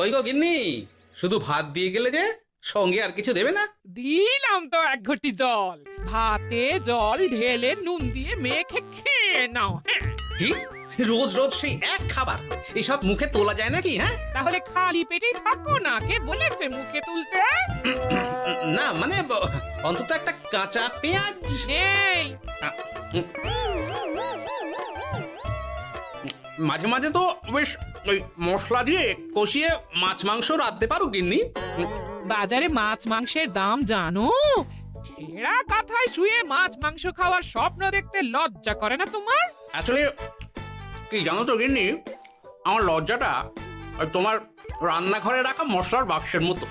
ওই গো গিন্নি, শুধু ভাত দিয়ে গেলে যে, সঙ্গে আর কিছু দেবে না? দিলাম তো এক ঘটি জল। ভাতে জল ঢেলে নুন দিয়ে মেখে খেয়ে নাও। হ্যাঁ, কি রোজ রোজ সেই এক খাবার? এসব মুখে তোলা যায় নাকি? হ্যাঁ, তাহলে খালি পেটেই থাকো না, কে বলেছে মুখে তুলতে? না মানে অন্তত একটা কাঁচা পেঁয়াজ। এই মাঝে মাঝে তো বেশ ওই মশলা দিয়ে কষিয়ে মাছ মাংস রাঁধতে পারো গিন্নি। বাজারে মাছ মাংসের দাম জানো? ছেঁড়া কাঁথায় শুয়ে মাছ মাংস খাওয়ার স্বপ্ন দেখতে লজ্জা করে না তোমার? আসলে কি জানো তো গিন্নি, আমার লজ্জাটা ওই তোমার রান্নাঘরে রাখা মশলার বাক্সের মতো,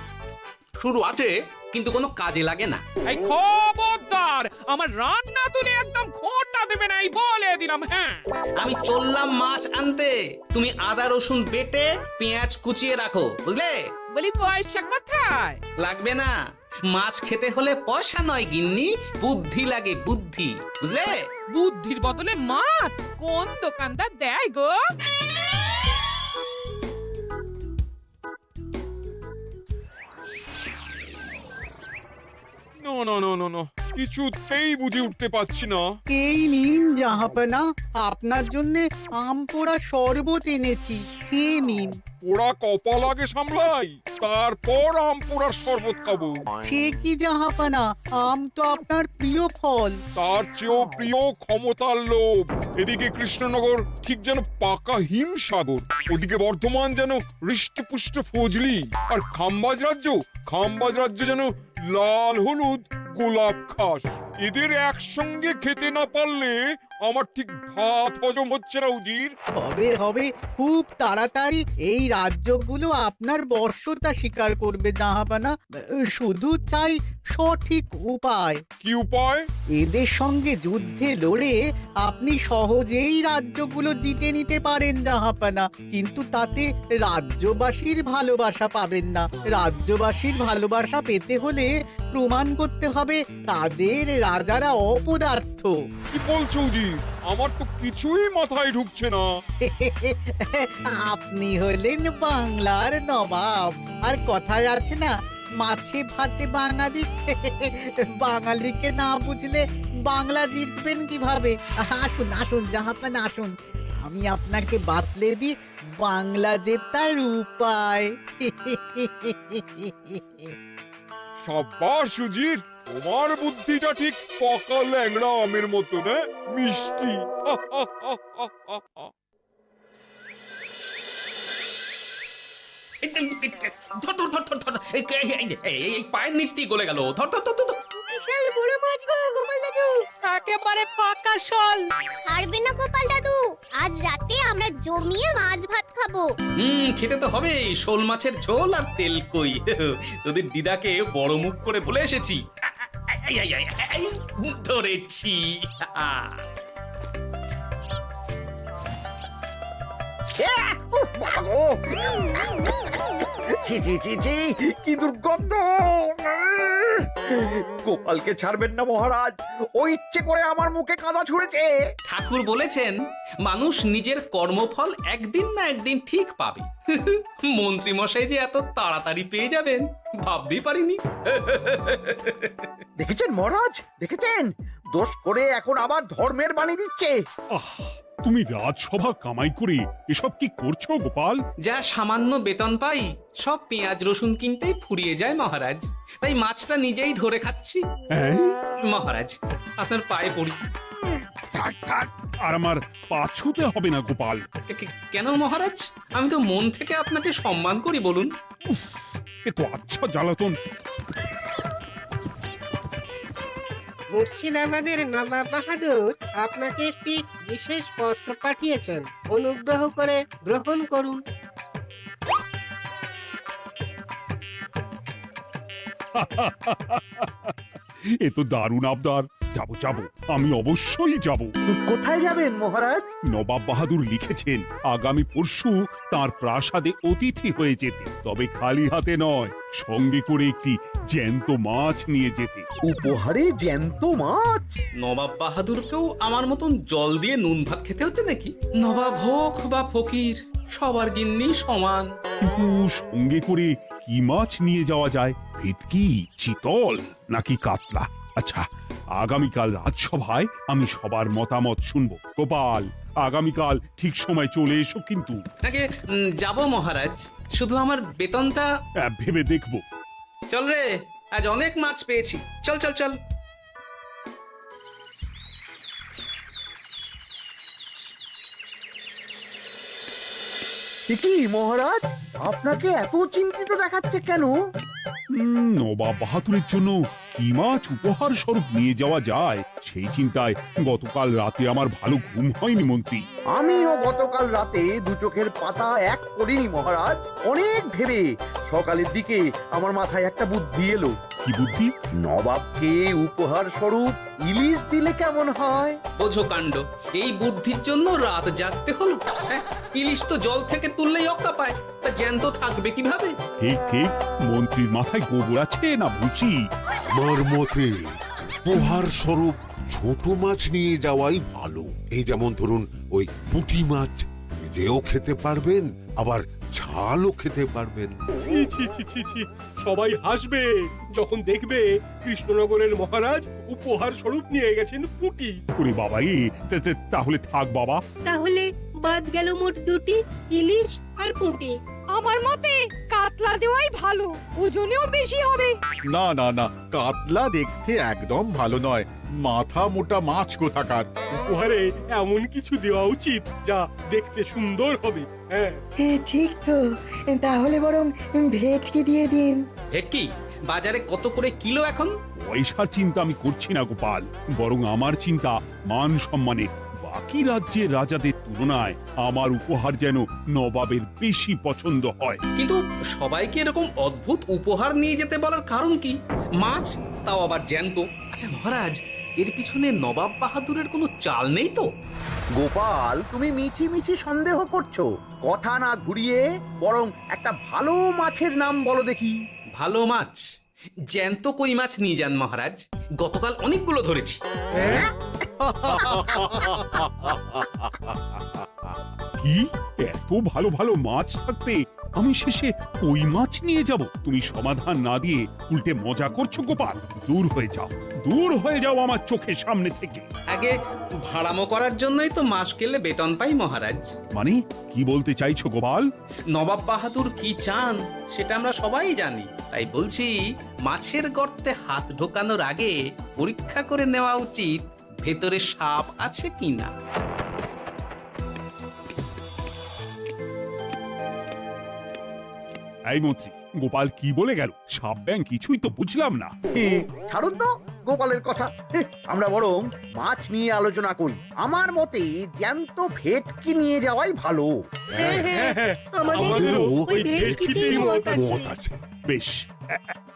শুরু আছে কিন্তু কোনো কাজে লাগে না। এই খবরদার, আমার রান্না তুলে একদম খোঁটা দেবে না, এই বলে দিলাম। হ্যাঁ, আমি চললাম মাছ আনতে, তুমি আদা রসুন বেটে পেঁয়াজ কুচিয়ে রাখো, বুঝলে? বলি পয়সা কোথায়? লাগবে না, মাছ খেতে হলে পয়সা নয় গিন্নি, বুদ্ধি লাগে, বুদ্ধি, বুঝলে? বুদ্ধির বদলে মাছ কোন দোকানদার দেয় গো? না না না না না, কিছুতেই বুঝে উঠতে পারছি না। এই নিন জাহাপনা, আপনার জন্য আম পোড়া শরবত এনেছি, খেয়ে নিন। ওরা কপাল আগে সামলাই, তারপর আম পোড়ার শরবত খাবো। সে কি জাহাপনা, আম তো আপনার প্রিয় ফল। তার চেয়েও প্রিয় ক্ষমতার লোভ। এদিকে কৃষ্ণনগর ঠিক যেন পাকা হিমসাগর, ওদিকে বর্ধমান যেন হৃষ্টপুষ্ট ফজলি, আর খাম্বাজ রাজ্য যেন লাল হলুদ গোলাপ ঘাস। এদের একসঙ্গে খেতে না পারলে আমার ঠিক ভাত হজম হচ্ছে না উজির। হবে হবে, খুব তাড়াতাড়ি এই রাজ্যগুলো আপনার বর্ষতা স্বীকার করবে জাহাপনা। শুধু চাই সঠিক উপায়। কি উপায়? এদের সঙ্গে যুদ্ধে লড়ে আপনি সহজেই রাজ্যগুলো জিতে নিতে পারেন জাহাপনা, কিন্তু তাতে রাজ্যবাসীর ভালোবাসা পাবেন না। রাজ্যবাসীর ভালোবাসা পেতে হলে প্রমাণ করতে হবে তাদের রাজারা অপদার্থ। কি বলছো উজির? আমার তো কিছুই মাথায় ঢুকছে না। আপনি হলেন বাংলার নবাব, আর কথায় আছে না, মাছে ভাতে বাঙালি। বাঙালিকে না বুঝলে বাংলা জিতবেন কিভাবে? আসুন আসুন জাহাপানা, আসুন, আমি আপনাকে বাতলে দিই বাংলা জেতার উপায়। সাব্বাস উজির, তোমার বুদ্ধিটা ঠিক পাকা ল্যাংড়া আমের মতো, না মিষ্টি। ধর ধর ধর ধর ধর, এই পায়ের নিচ দিয়ে গলে গেল, ধর ধর ধর ধর। বিশাল বড় মাছ গো গোপাল দাদু। একেবারে পাকা শোল। ছাড়বে না গোপাল দাদু, আজ রাতে আমরা জমিয়ে মাছ ভাত খাবো। খেতে তো হবে শোল মাছের ঝোল আর তেল কই। তোদের দিদাকে বড় মুখ করে বলে এসেছি, এই, ধরেছি। ছি ছি ছি ছি, কি দুর্গন্ধ! গোপালকে ছাড়বেন না মহারাজ, ও ইচ্ছে করে আমার মুখে কাঁদা ছুঁড়েছে। ঠাকুর বলেছেন মানুষ নিজের কর্মফল একদিন না একদিন ঠিক পাবে। মন্ত্রী মশাই যে এত তাড়াতাড়ি পেয়ে যাবেন ভাবতেই পারিনি। দেখেছেন মহারাজ, দেখেছেন? দোষ করে এখন আবার ধর্মের বাণী দিচ্ছে। তুমি রাজসভা কামাই করে এসব কি করছো গোপাল? যা সামান্য বেতন পাই সব পেঁয়াজ রসুন কিনতেই ফুরিয়ে যায় মহারাজ, তাই মাছটা নিজেই ধরে খাচ্ছি। হ্যাঁ? মহারাজ আপনার পায়ে পড়ি। থাক থাক, আর আমার পা ছুঁতে হবে না গোপাল। কেন মহারাজ? আমি তো মন থেকে আপনাকে সম্মান করি, বলুন। এ তো আচ্ছা জ্বালাতন। মুর্শিদাবাদের নবাব বাহাদুর আপনাকে একটি বিশেষ পত্র পাঠিয়েছেন, অনুগ্রহ করে গ্রহণ করুন। এ তো দারুণ আবদার। যাবো যাবো, আমি অবশ্যই যাব। কোথায় যাবেন মহারাজ? নবাব বাহাদুর লিখেছেন আগামী পরশু তার প্রাসাদে অতিথি হয়ে যেতে, তবে খালি হাতে নয়, সঙ্গে করে একটি জ্যান্ত মাছ নিয়ে যেতে। উপহারে জ্যান্ত মাছ? নবাব বাহাদুরকেও আমার মতন জল দিয়ে নুন ভাত খেতে হচ্ছে নাকি? নবাব হোক বা ফকির, সবার গিন্নি সমান। কিন্তু সঙ্গে করে কি মাছ নিয়ে যাওয়া যায়? ভেটকি, চিতল নাকি কাতলা? আচ্ছা, আগামীকাল রাজসভায় আমি সবার মতামত শুনবো। গোপাল, আগামীকাল ঠিক সময় চলে এসো কিন্তু। নাকি যাব মহারাজ, শুধু আমার বেতনটা। ভেবে দেখবো। চল রে, আজ অনেক মাছ পেয়েছি। চল চল চল। কি মহারাজ, আপনাকে এত চিন্তিত দেখাচ্ছে কেন? নবাব বাহাদুরের জন্য কি মাছ উপহার স্বরূপ নিয়ে যাওয়া যায় সেই চিন্তায় গতকাল রাতে আমার ভালো ঘুম হয়নি মন্ত্রী। আমিও গতকাল রাতে দু চোখের পাতা এক করিনি মহারাজ। অনেক ভেবে সকালের দিকে আমার মাথায় একটা বুদ্ধি এলো। কি বুদ্ধি? নবাবকে উপহার স্বরূপ ইলিশ দিলে কেমন হয়? বোঝো কাণ্ড, এই বুদ্ধির জন্য রাত জাগতে হলো। হ্যাঁ, ইলিশ তো জল থেকে তুললেই অক্কা পায়, তা জ্যান্ত থাকবে কিভাবে? ঠিক ঠিক, মন্ত্রীর মাথায় গোবর আছে না ভুসি? আমার মতে উপহার স্বরূপ ছোট মাছ নিয়ে যাওয়াই ভালো। এই যেমন ধরুন ওই পুঁটি মাছ, নিজেও খেতে পারবেন আবার ঝালও খেতে পারবেন। ছি ছি ছি ছি ছি, সবাই হাসবে যখন দেখবে কৃষ্ণনগরের মহারাজ উপহার স্বরূপ নিয়ে গেছেন পুঁটি। ওরে বাবা, তাহলে থাক বাবা। তাহলে বাদ গেল মোট দুটি, ইলিশ আর পুঁটি। আমার মতে কাতলা দেওয়াই ভালো, ওজনেও বেশি হবে। না না না, কাতলা দেখতে একদম ভালো নয়, মাথা মোটা মাছ কোথাকার। উপহারে এমন কিছু দেওয়া উচিত যা দেখতে সুন্দর হবে। হ্যাঁ, ঠিক তো, তাহলে বরং ভেটকি দিয়ে দিন। ভেটকি বাজারে কত করে কিলো এখন? পয়সার চিন্তা আমি করছি না গোপাল, বরং আমার চিন্তা মান সম্মানের। বাকি রাজ্যের রাজাদের তুলনায় আমার উপহার যেন নবাবের বেশি পছন্দ হয়। কিন্তু সবাইকে এরকম অদ্ভুত উপহার নিয়ে যেতে বলার কারণ কি? মাছ, তাও আবার জ্যান্ত। আচ্ছা মহারাজ, এর পিছনে নবাব বাহাদুরের কোনো চাল নেই তো? গোপাল, তুমি মিছি মিছি সন্দেহ করছো। কথা না ঘুরিয়ে বরং একটা ভালো মাছের নাম বলো দেখি। ভালো মাছ? জ্যান্ত কই মাছ নিয়ে যান মহারাজ, গতকাল অনেকগুলো ধরেছি। কি, এত ভালো ভালো মাছ থাকতে আমি শেষে কই মাছ নিয়ে যাব? তুমি সমাধান না দিয়ে উল্টে মজা করছো গোপাল। দূর হয়ে যাও, দূর হয়ে যাও আমার চোখের সামনে থেকে। আগে ভাড়ামো করার জন্যই তো মাস গেলে বেতন পাই মহারাজ। মানে কি বলতে চাইছো গোপাল? নবাব বাহাদুর কি চান সেটা আমরা সবাই জানি, তাই বলছি মাছের গর্তে হাত ঢোকানোর আগে পরীক্ষা করে নেওয়া উচিত ভেতরে সাপ আছে কিনা। এই মন্ত্রী, গোপাল কি বলে গেল? সাপ ব্যাং কিছুই তো বুঝলাম না। ছাড়ুন তো গোপালের কথা, আমরা বরং মাছ নিয়ে আলোচনা করি। আমার মতে জ্যান্ত ভেটকি নিয়ে যাওয়াই ভালো। আমাদেরও ওই ভেটকিতেই মত আছে। বেশ,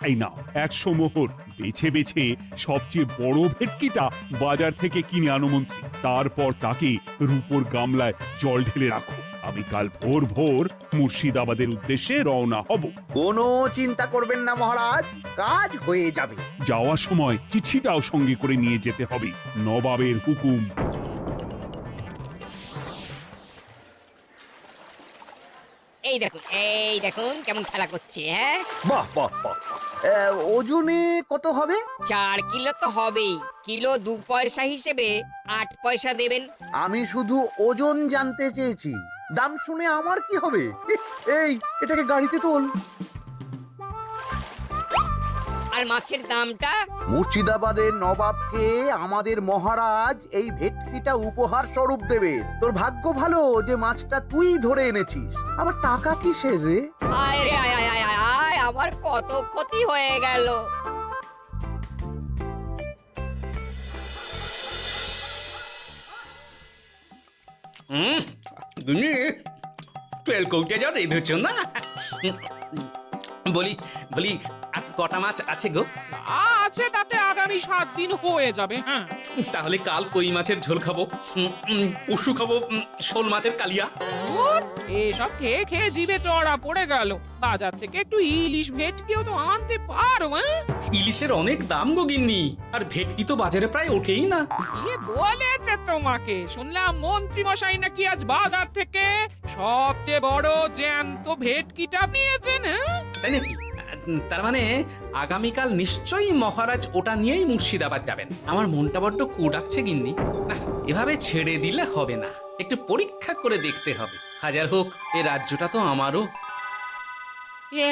এই নাও 100 মোহর। বেছে বেছে সবচেয়ে বড় ভেটকিটা বাজার থেকে কিনে আনো মন্ত্রী। তারপর তাকে রূপোর গামলায় জল ঢেলে রাখো। আমি কাল ভোর ভোর মুর্শিদাবাদের উদ্দেশ্যে রওনা হব। কোনো চিন্তা করবেন না মহারাজ, কাজ হয়ে যাবে। যাওয়ার সময় চিঠিটাও সঙ্গে করে নিয়ে যেতে হবে। নবাবের হুকুম। এই দেখুন কেমন খেলা করছে। হ্যাঁ, বাহ বাহ বাহ। ওজনে কত হবে? 4 কিলো তো হবেই। কিলো 2 পয়সা হিসেবে 8 পয়সা দেবেন। আমি শুধু ওজন জানতে চেয়েছি, দাম শুনে আমার কি হবে? এই, এটাকে গাড়িতে তোল। আর মাছের দামটা? মুর্শিদাবাদের নবাবকে আমাদের মহারাজ এই ভেটকিটা উপহার স্বরূপ দেবে। তোর ভাগ্য ভালো যে মাছটা তুই ধরে এনেছিস। আবার টাকা কিসের রে? আয় রে আয় আয় আয় আয় আয়, আমার কত ক্ষতি হয়ে গেল। তেল কৌটে যা রেঁধেছ না? বলি বলি আর কটা মাছ আছে গো? যা আছে তাতে আগামী 7 দিন হয়ে যাবে। হ্যাঁ, তাহলে কাল কই মাছের ঝোল খাবো, পরশু খাবো শোল মাছের কালিয়া। ধুর, এসব খেয়ে খেয়ে জিভে চড়া পড়ে গেল। বাজার থেকে একটু ইলিশ ভেটকিও তো আনতে পারো। হ্যাঁ, ইলিশের অনেক দাম গো গিন্নি, আর ভেটকি তো বাজারে প্রায় ওঠেই না। কে বলেছে তোমাকে? শুনলাম মন্ত্রী মশাই নাকি আজ বাজার থেকে সবচেয়ে বড় জ্যান্ত ভেটকিটা নিয়েছেন। হ্যাঁ, তাই নাকি? তার মানে আগামীকাল নিশ্চয়ই মহারাজ ওটা নিয়েই মুর্শিদাবাদ যাবেন। আমার মনটা বড্ড কু ডাকছে গিন্নি। না, এভাবে ছেড়ে দিলে হবে না, একটু পরীক্ষা করে দেখতে হবে। হাজার হোক এ রাজ্যটা তো আমারও।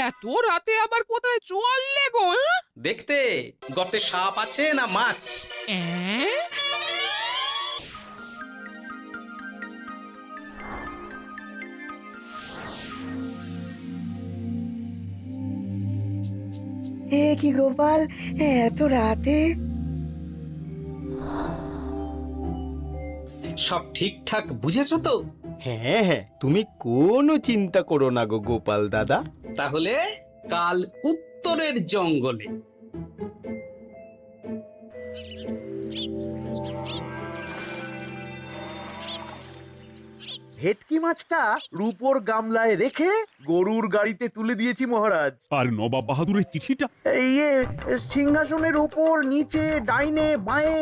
এত রাতে আবার কোথায় চললে গো? হ্যাঁ? দেখতে গর্তে সাপ আছে না মাছ। অ্যাঁ? এ কি গোপাল, এত রাতে? সব ঠিকঠাক বুঝেছো তো? হ্যাঁ হ্যাঁ, তুমি কোনো চিন্তা করো না গো গোপাল দাদা। তাহলে কাল উত্তরের জঙ্গলে। ভেটকি মাছটা রূপোর গামলায় রেখে গরুর গাড়িতে তুলে দিয়েছি মহারাজ। আর নবাব বাহাদুরের চিঠিটা? ইয়ে, সিংহাসনের উপর, নিচে, ডাইনে, বাঁয়ে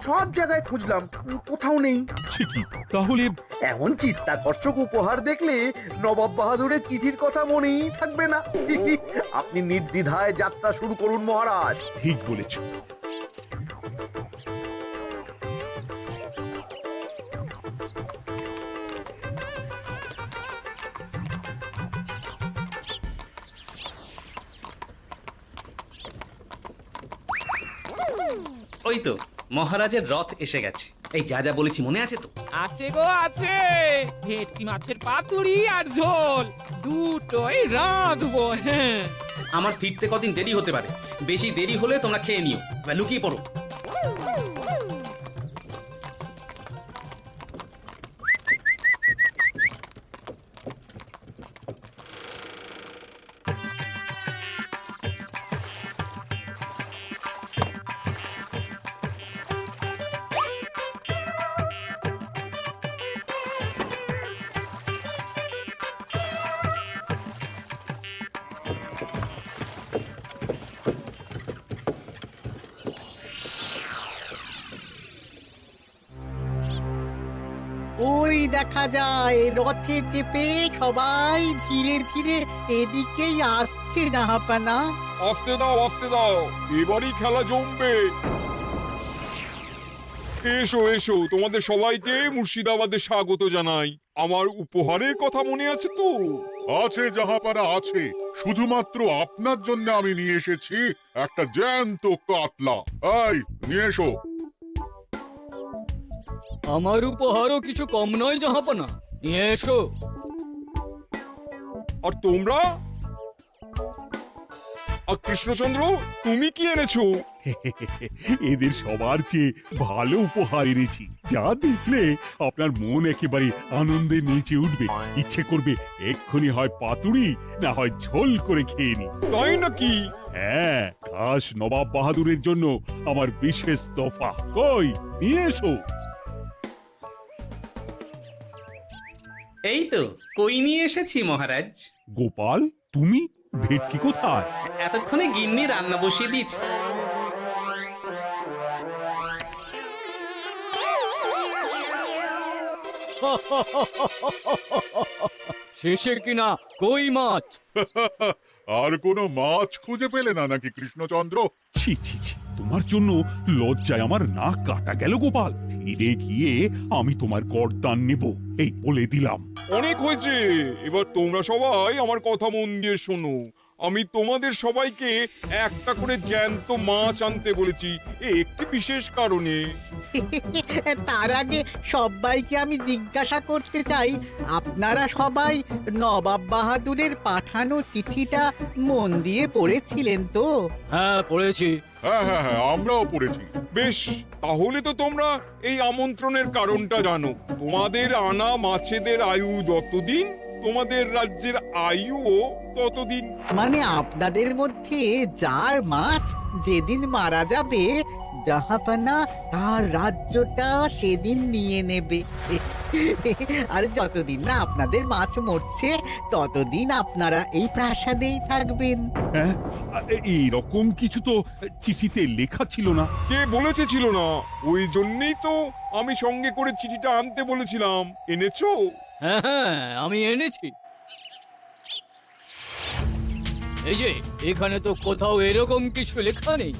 সব জায়গায় খুঁজলাম, কোথাও নেই। সে কি তাহলে? এমন চিত্তাকর্ষক উপহার দেখলে নবাব বাহাদুরের চিঠির কথা মনেই থাকবে না। আপনি নির্দ্বিধায় যাত্রা শুরু করুন মহারাজ। ঠিক বলেছ। ওই তো মহারাজের রথ এসে গেছে। এই যা যা বলেছি মনে আছে তো? আছে গো আছে। ভেটকি মাছের পাতুরি আর ঝোল দুটোই রাঁধবো। হ্যাঁ, আমার ফিরতে কদিন দেরি হতে পারে, বেশি দেরি হলে তোমরা খেয়ে নিও, লুকিয়ে পড়ো। ওই দেখা যায় রথে চেপে সবাই ধীরে ধীরে এদিকেই আসছে জাহাপানা। আসতে দাও, আসতে দাও, এবারই খেলা জমবে। এসো এসো, তোমাদের সবাইকে মুর্শিদাবাদে স্বাগত জানাই। আমার উপহারের কথা মনে আছে তো? আছে জাহাপানা আছে, শুধুমাত্র আপনার জন্য আমি নিয়ে এসেছি একটা জ্যান্ত কাতলা। এই নিয়ে এসো। আমার উপহারও কিছু কম নয় জাহাপানা, নিয়ে এসো। আর তোমরা? আর কৃষ্ণচন্দ্র, তুমি কি এনেছো? এদের সবার চেয়ে ভালো উপহার এনেছি, যা দেখলে আপনার মন একেবারে আনন্দে নেচে উঠবে। ইচ্ছে করবে এক্ষুনি হয় পাতুরি না হয় ঝোল করে খেয়ে নি। তাই নাকি? হ্যাঁ, খাস নবাব বাহাদুরের জন্য আমার বিশেষ তোফা। কই নিয়ে এসো। এই তো কই নিয়ে এসেছি মহারাজ। গোপাল, তুমি? ভেটকি কোথায়? এতক্ষণে গিন্নি রান্না বসিয়ে দিয়েছে। শেষে কিনা কই মাছ। আর কোনো মাছ খুঁজে পেলে না নাকি কৃষ্ণচন্দ্র? ছি ছি ছি, তোমার জন্য লজ্জায় আমার নাক কাটা গেল গোপাল। ফিরে গিয়ে আমি তোমার গর্দান নেব, এই বলে দিলাম। অনেক হয়েছে, এবার তোমরা সবাই আমার কথা মন দিয়ে শোনো। আমি তোমাদের সবাইকে একটা করে জ্যান্ত মাছ আনতে বলেছি একটি বিশেষ কারণে। তার আগে সবাইকে আমি জিজ্ঞাসা করতে চাই, আপনারা সবাই নবাব বাহাদুরের পাঠানো চিঠিটা মন দিয়ে পড়েছিলেন তো? হ্যাঁ পড়েছি। হ্যাঁ হ্যাঁ হ্যাঁ, আমরাও পড়েছি। বেশ, তাহলে তো তোমরা এই আমন্ত্রণের কারণটা জানো। তোমাদের আনা মাছেদের আয়ু যতদিন তোমাদের রাজ্যের আয়ুও ততদিন। মানে আপনাদের মধ্যে যার মাছ যেদিন মারা যাবে, জাহাপানা তার রাজ্যটা সেদিন নিয়ে নেবে। আর যতদিন না আপনাদের মাছ মরছে, ততদিন আপনারা এই প্রাসাদেই থাকবেন। হ্যাঁ, এইরকম কিছু তো চিঠিতে লেখা ছিল না। কে বলেছে ছিল না? ওই জন্যই তো আমি সঙ্গে করে চিঠিটা আনতে বলেছিলাম। এনেছো? হ্যাঁ হ্যাঁ, আমি এনেছি। এই যে, এখানে তো কোথাও এরকম কিছু লেখা নেই।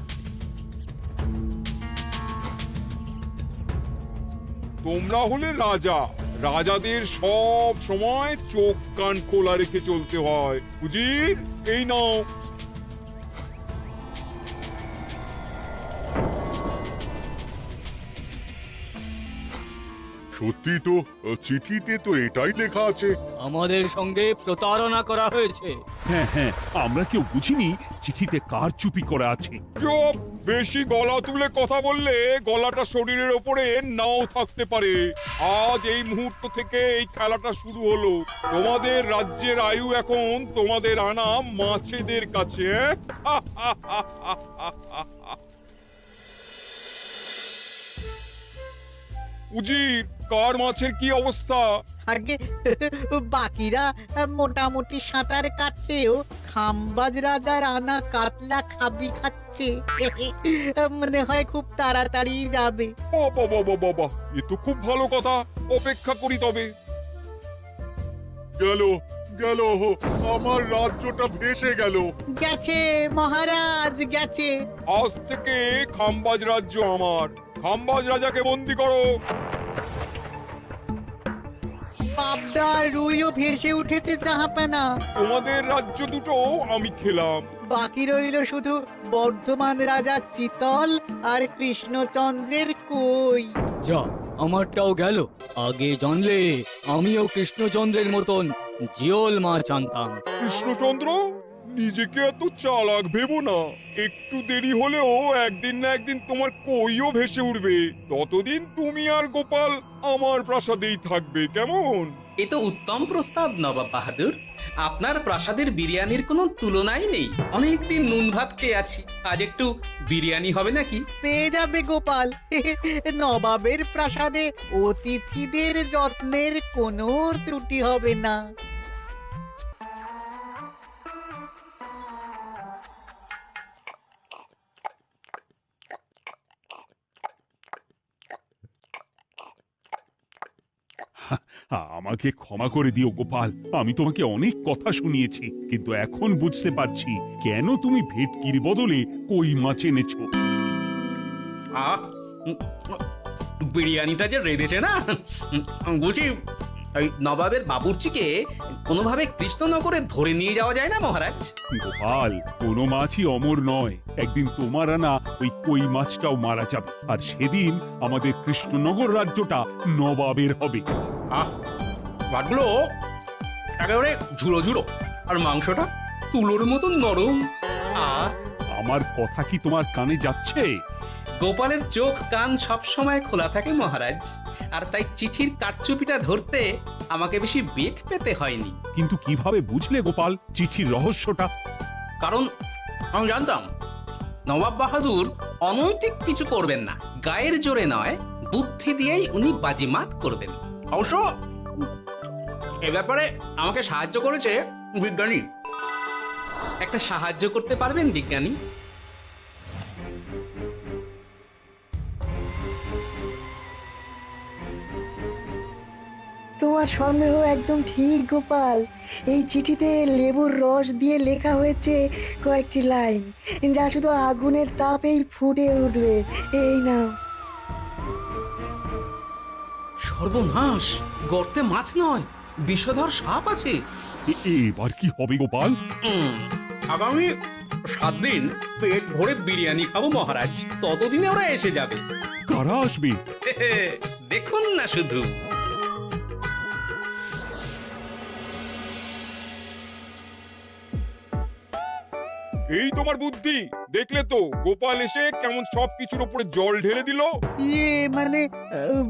তোমরা হলে রাজা, রাজাদের সব সময় চোখ কান খোলা রেখে চলতে হয়। উজির, এই নাও। সত্যি তো, চিঠিতে তো এটাই লেখা আছে। আমাদের সঙ্গে প্রতারণা করা হয়েছে। হ্যাঁ হ্যাঁ, আমরা কেউ বুঝিনি চিঠিতে কার চুপি করা আছে। চুপ! বেশি গলা তুলে কথা বললে গলাটা শরীরের ওপরে নাও থাকতে পারে। আজ এই মুহূর্ত থেকে এই খেলাটা শুরু হলো। তোমাদের রাজ্যের আয়ু এখন তোমাদের আনা মাছেদের কাছে। উজির, কার মাছের কি অবস্থা? আগে বাকিরা মোটামুটি সাঁতার কাটছেও, খাম্বাজ রাজার আনা কাতলা খাবি খাচ্ছে। মনে হয় খুব তাড়াতাড়ি যাবে। বাবা বাবা বাবা, এ তো খুব ভালো কথা। অপেক্ষা করি তবে। গেল গেল, আমার রাজ্যটা ভেসে গেল। গেছে মহারাজ, গেছে। আজ থেকে খাম্বাজ রাজ্য আমার। খাম্বাজ রাজাকে বন্দি করো। পাবদা রুইও ভেসে উঠেছে জাহাপানা। তোমাদের রাজ্য দুটো আমি খেলাম। বাকি রইল শুধু বর্ধমান রাজা চিতল আর কৃষ্ণচন্দ্রের কই। যা, আমারটাও গেল। আগে জানলে আমিও কৃষ্ণচন্দ্রের মতন জিওল মাছ আনতাম। কৃষ্ণচন্দ্র, নিজেকে এত চালাক ভেবো না। একটু দেরি হলেও একদিন না একদিন তোমার কইও ভেসে উঠবে। ততদিন তুমি আর গোপাল আমার প্রাসাদেই থাকবে, কেমন? এ তো উত্তম প্রস্তাব নবাব বাহাদুর। আপনার প্রাসাদের বিরিয়ানির কোনো তুলনাই নেই। অনেকদিন নুন ভাত খেয়ে আছি, আজ একটু বিরিয়ানি হবে নাকি? পেয়ে যাবে গোপাল। নবাবের প্রাসাদে অতিথিদের যত্নের কোনো ত্রুটি হবে না। আমাকে ক্ষমা করে দিও গোপাল, আমি তোমাকে অনেক কথা শুনিয়েছি, কিন্তু এখন বুঝতে পারছি কেন তুমি ভেটকির বদলে কই মাছ এনেছো। বিরিয়ানিটা যে রেঁধেছে না, বলছি এই নবাবের বাবুর্চিকে কোনোভাবে কৃষ্ণনগরে ধরে নিয়ে যাওয়া যায় না মহারাজ? গোপাল, কোনো মাছই অমর নয়। একদিন তোমার আনা ওই কই মাছটাও মারা যাবে, আর সেদিন আমাদের কৃষ্ণনগর রাজ্যটা নবাবের হবে। মাছগুলো একেবারে ঝুড়ো ঝুড়ো, আর মাংসটা তুলোর মতন নরম। আমার কথা কি তোমার কানে যাচ্ছে? গোপালের চোখ কান সবসময় খোলা থাকে মহারাজ, আর তাই চিঠির কারচুপিটা ধরতে আমাকে বেশি বেগ পেতে হয়নি। কিন্তু কিভাবে বুঝলে গোপাল চিঠির রহস্যটা? কারণ আমি জানতাম নবাব বাহাদুর অনৈতিক কিছু করবেন না। গায়ের জোরে নয়, বুদ্ধি দিয়েই উনি বাজিমাত করবেন। অবশ্য এ ব্যাপারে আমাকে সাহায্য করেছে বিজ্ঞানী। একটা সাহায্য করতে পারবেন বিজ্ঞানী? তোমার সন্দেহ একদম ঠিক গোপাল। এই চিঠিতে লেবুর রস দিয়ে লেখা হয়েছে কয়েকটি লাইন, যা শুধু আগুনের তাপেই ফুটে উঠবে। এই নাও। সর্বনাশ! গর্তে মাছ নয়, বিষধর সাপ আছে। এবার কি হবে গোপাল? আগামী 7 দিন পেট ভরে বিরিয়ানি খাবো মহারাজ। ততদিনে ওরা এসে যাবে। কারা আসবে? দেখুন না শুধু। এই তোমার বুদ্ধি, দেখলে তো গোপাল এসে কেমন সবকিছুর উপরে জল ঢেলে দিল। মানে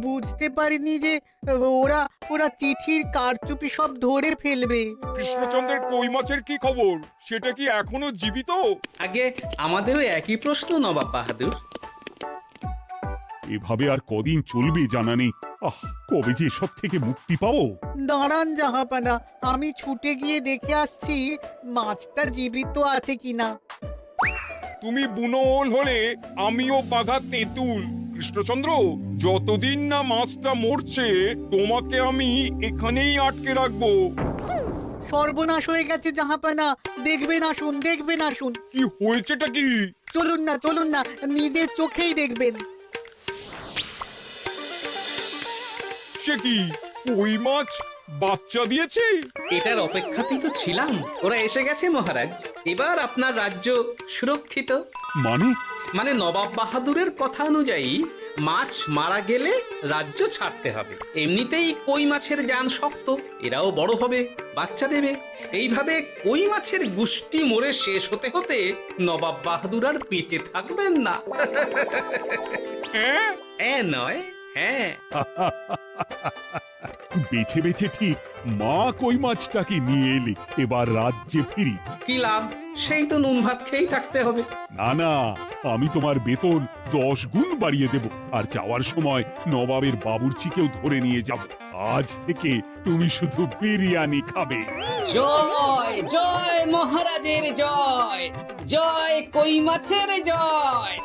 বুঝতে পারিনি যে ওরা ওরা চিঠির কারচুপি সব ধরে ফেলবে। কৃষ্ণচন্দ্রের কই মাছের কি খবর? সেটা কি এখনো জীবিত? আগে আমাদেরও একই প্রশ্ন নবাব বাহাদুর। এভাবে আর কদিন চলবে জানা নেই। কবে যে সব থেকে মুক্তি পাবো। দাঁড়ান জাহাপানা, আমি ছুটে গিয়ে দেখে আসছি মাছটা জীবিত আছে কিনা। তুমি বুনোল হলে আমিও বাঘা তেঁতুল। কৃষ্ণচন্দ্র, যতদিন না মাছটা মরছে তোমাকে আমি এখানেই আটকে রাখবো। সর্বনাশ হয়ে গেছে জাহাপানা, দেখবেন আসুন, দেখবেন আসুন। কি হয়েছেটা কি? চলুন না, নিজের চোখেই দেখবেন। সে কি, কই মাছ বাচ্চা দিয়েছে? এটার অপেক্ষাতেই তো ছিলাম। ওরা এসে গেছে মহারাজ, এবার আপনার রাজ্য সুরক্ষিত। মানে নবাব বাহাদুরের কথা অনুযায়ী মাছ মারা গেলে রাজ্য ছাড়তে হবে। এমনিতেই কই মাছের জান শক্ত, এরাও বড় হবে, বাচ্চা দেবে। এইভাবে কই মাছের গুষ্টি মরে শেষ হতে হতে নবাব বাহাদুর আর বেঁচে থাকবেন না। নয়, হ্যাঁ। বেছে বেছে ঠিক মা কই মাছটাকে নিয়ে এলে, এবার রাজ্যে ফিরি। কি লাভ? সেই তো নুন ভাত খেয়েই থাকতে হবে। না, আমি তোমার বেতন 10 গুণ বাড়িয়ে দেব, আর যাওয়ার সময় নবাবের বাবুর্চিকেও ধরে নিয়ে যাব। আজ থেকে তুমি শুধু বিরিয়ানি খাবে। জয় জয় মহারাজের জয়, জয় কই মাছের জয়।